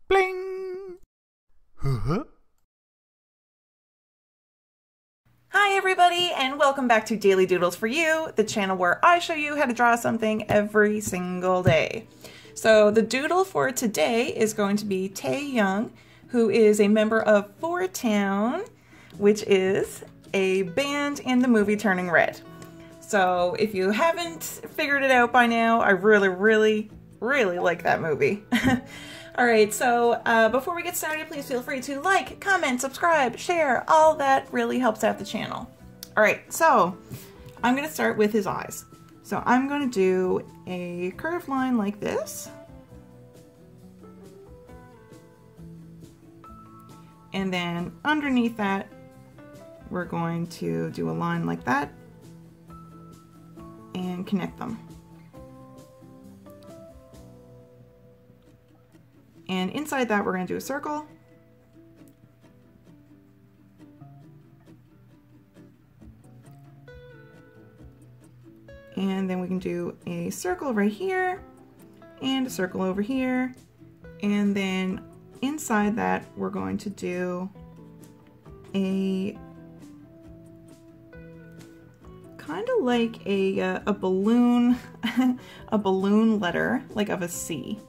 Bling! Huh? Hi everybody, and welcome back to Daily Doodles for You, the channel where I show you how to draw something every single day. So the doodle for today is going to be Tae Young, who is a member of Four Town, which is a band in the movie Turning Red. So if you haven't figured it out by now, I really like that movie. Alright, so before we get started, please feel free to like, comment, subscribe, share. All that really helps out the channel. Alright, so I'm going to start with his eyes. So I'm going to do a curved line like this. And then underneath that, we're going to do a line like that and connect them. And inside that, we're going to do a circle. And then we can do a circle right here and a circle over here. And then inside that, we're going to do a kind of like a balloon, a balloon letter, like of a C.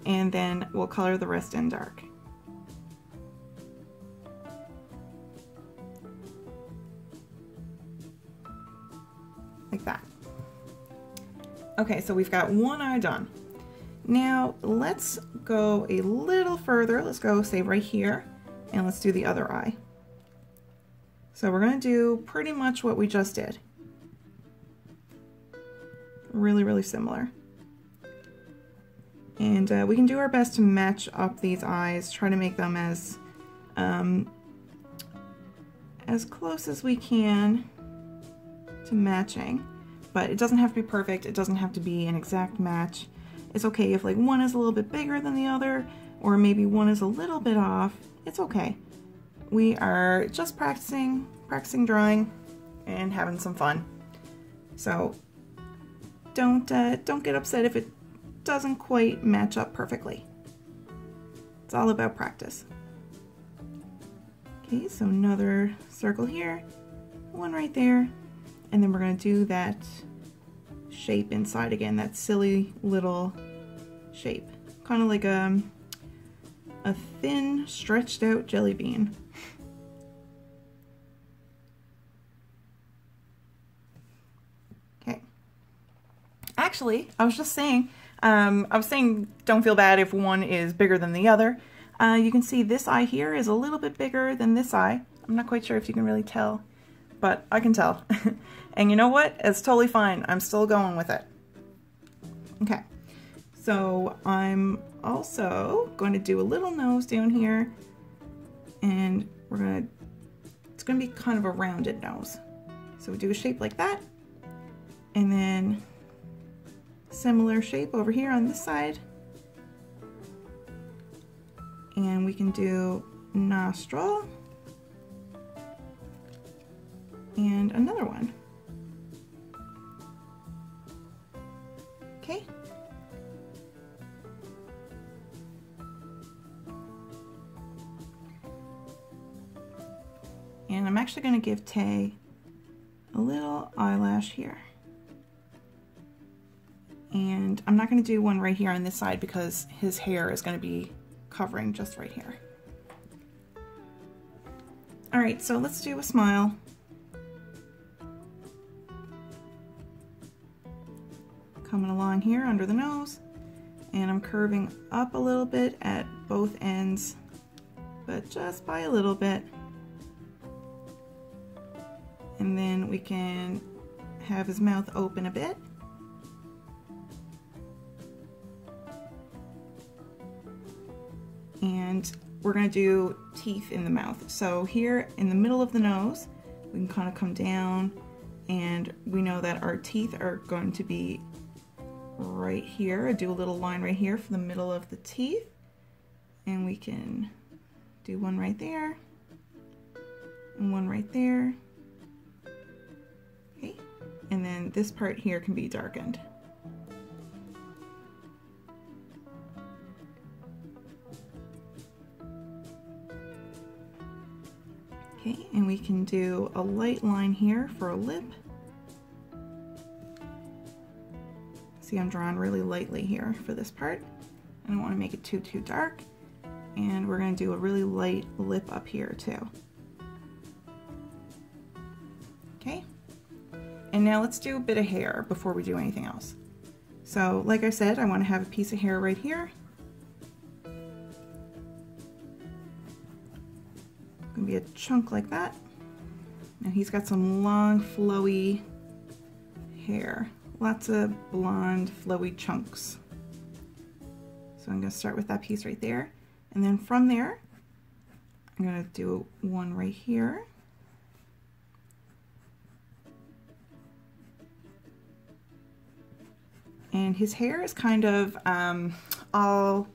And then we'll color the rest in dark. Like that. Okay, so we've got one eye done. Now let's go a little further. Let's go, say, right here, and let's do the other eye. So we're going to do pretty much what we just did. Really similar. And we can do our best to match up these eyes, try to make them as close as we can to matching. But it doesn't have to be perfect, it doesn't have to be an exact match. It's okay if like one is a little bit bigger than the other, or maybe one is a little bit off. It's okay. We are just practicing drawing and having some fun. So don't get upset if it doesn't quite match up perfectly. It's all about practice. Okay, so another circle here, one right there, and then we're going to do that shape inside again, that silly little shape. Kind of like a thin, stretched out jelly bean. Okay. Actually, I was just saying, don't feel bad if one is bigger than the other. You can see this eye here is a little bit bigger than this eye. I'm not quite sure if you can really tell, but I can tell. And you know what? It's totally fine. I'm still going with it. Okay, so I'm also going to do a little nose down here, and it's going to be kind of a rounded nose. So we do a shape like that, and then similar shape over here on this side, and we can do nostril and another one. Okay, and I'm actually going to give Tae a little eyelash here. And I'm not going to do one right here on this side because his hair is going to be covering just right here. Alright, so let's do a smile. Coming along here under the nose, and I'm curving up a little bit at both ends, but just by a little bit. And then we can have his mouth open a bit. And we're going to do teeth in the mouth. So here in the middle of the nose, we can kind of come down, and we know that our teeth are going to be right here. I do a little line right here for the middle of the teeth, and we can do one right there and one right there. Okay, and then this part here can be darkened. Okay, and we can do a light line here for a lip. See, I'm drawing really lightly here for this part. I don't want to make it too dark. And we're going to do a really light lip up here too. Okay, and now let's do a bit of hair before we do anything else. So like I said, I want to have a piece of hair right here. Gonna be a chunk like that. And he's got some long flowy hair. Lots of blonde flowy chunks. So I'm gonna start with that piece right there. And then from there, I'm gonna do one right here. And his hair is kind of all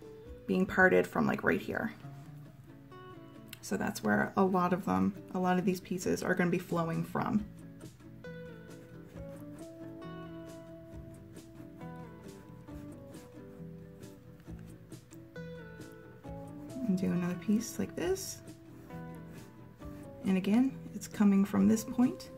being parted from like right here. So that's where a lot of these pieces are going to be flowing from. And do another piece like this. And again, it's coming from this point.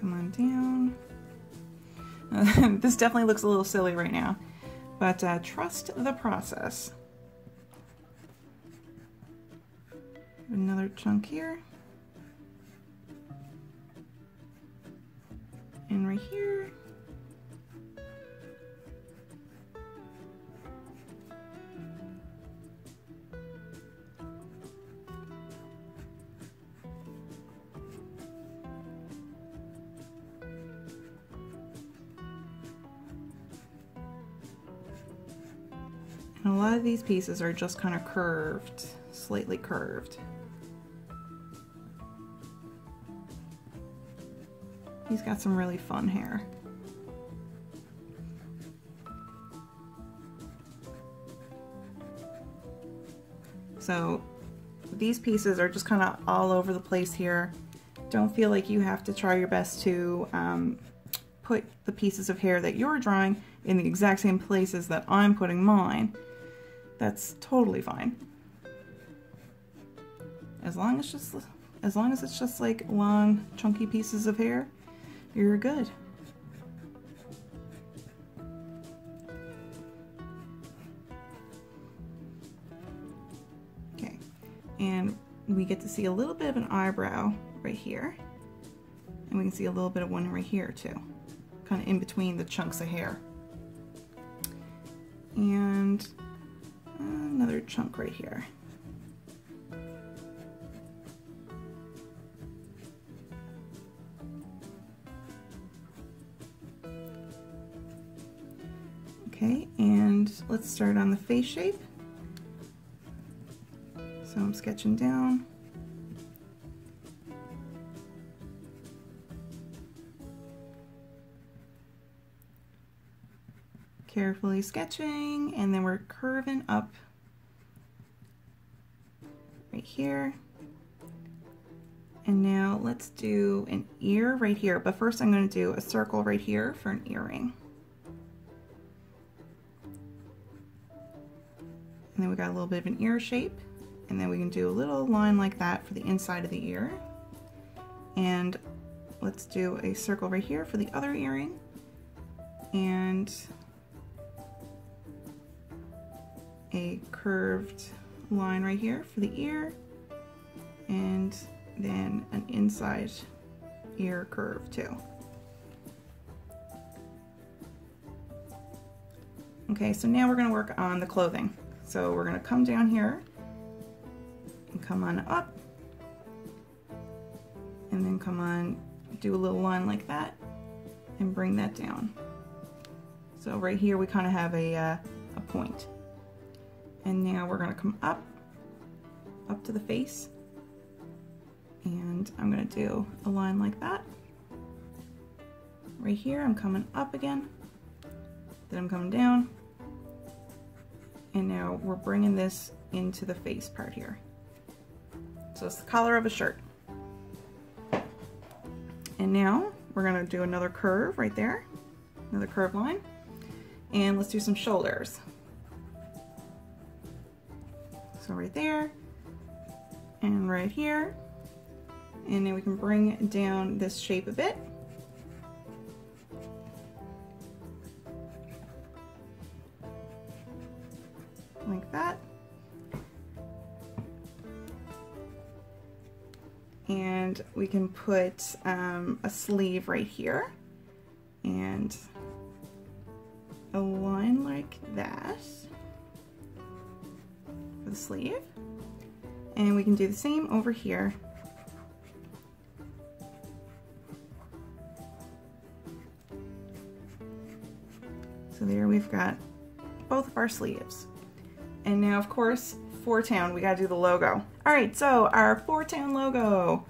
Come on down. This definitely looks a little silly right now, but trust the process. Another chunk here. And right here. And a lot of these pieces are just kind of curved, slightly curved. He's got some really fun hair. So these pieces are just kind of all over the place here. Don't feel like you have to try your best to put the pieces of hair that you're drawing in the exact same places that I'm putting mine. That's totally fine. As long as it's just like long, chunky pieces of hair, you're good. Okay, and we get to see a little bit of an eyebrow right here, and we can see a little bit of one right here too, kind of in between the chunks of hair. And another chunk right here. Okay, and let's start on the face shape. So I'm sketching down. Carefully sketching, and then we're curving up right here. And now let's do an ear right here, but first I'm going to do a circle right here for an earring. And then we got a little bit of an ear shape, and then we can do a little line like that for the inside of the ear. And let's do a circle right here for the other earring, and a curved line right here for the ear, and then an inside ear curve too. Okay, so now we're going to work on the clothing. So we're going to come down here and come on up, and then come on, do a little line like that and bring that down. So right here we kind of have a point. And now we're going to come up to the face, and I'm going to do a line like that. Right here I'm coming up again, then I'm coming down, and now we're bringing this into the face part here. So it's the collar of a shirt. And now we're gonna do another curve right there, another curved line. And let's do some shoulders. So right there, and right here. And then we can bring down this shape a bit. Like that. And we can put a sleeve right here and a line like that for the sleeve. And we can do the same over here. So there we've got both of our sleeves. And now, of course, Four Town, we gotta do the logo. All right, so our Four Town logo,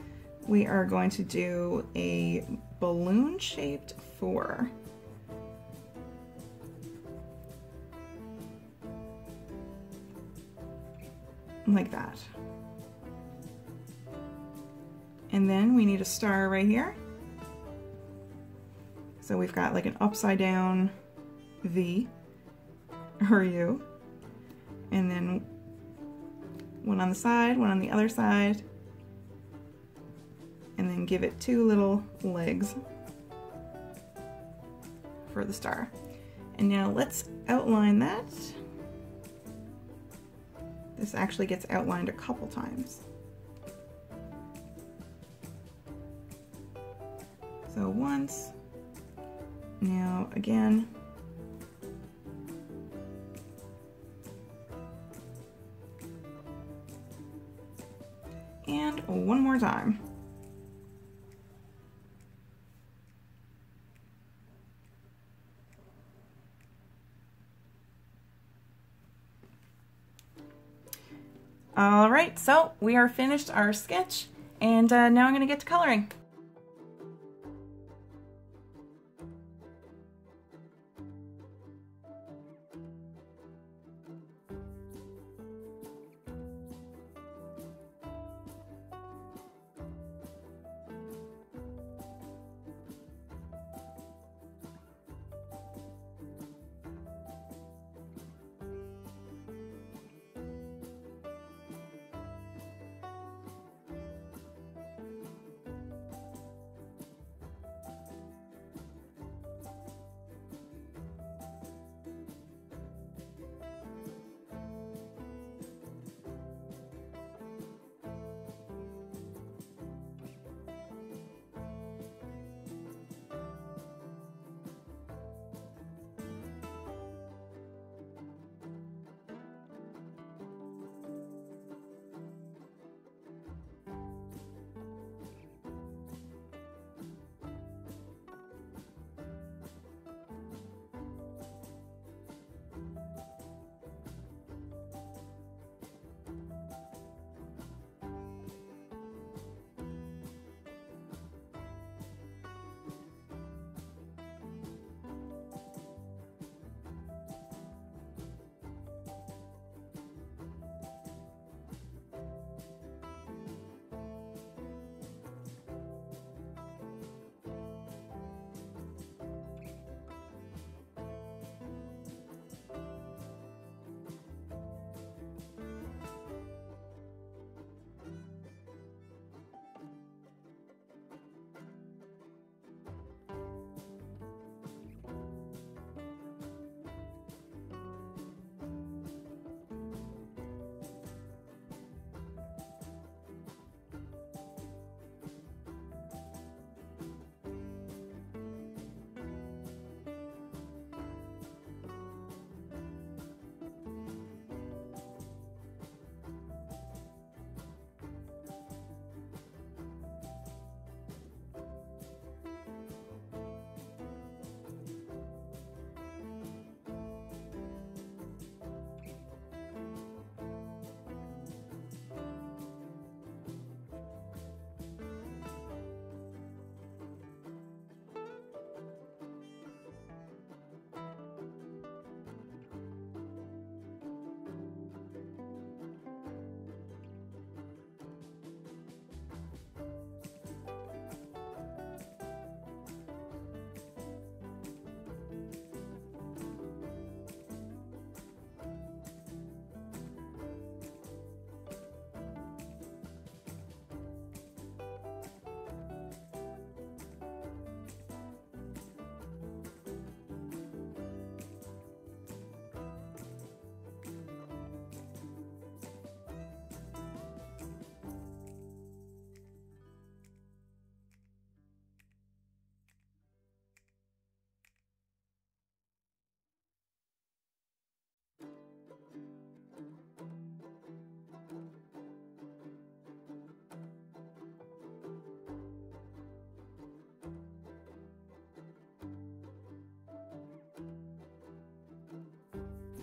we are going to do a balloon-shaped 4. Like that. And then we need a star right here. So we've got like an upside down V or U. And then one on the side, one on the other side. And then give it 2 little legs for the star. And now let's outline that. This actually gets outlined a couple times. So once, now again. And one more time. All right, so we are finished our sketch, and now I'm going to get to coloring.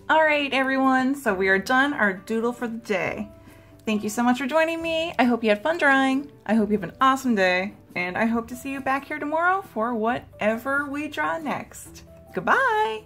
All right, everyone, so we are done our doodle for the day. Thank you so much for joining me. I hope you had fun drawing. I hope you have an awesome day, and I hope to see you back here tomorrow for whatever we draw next. Goodbye!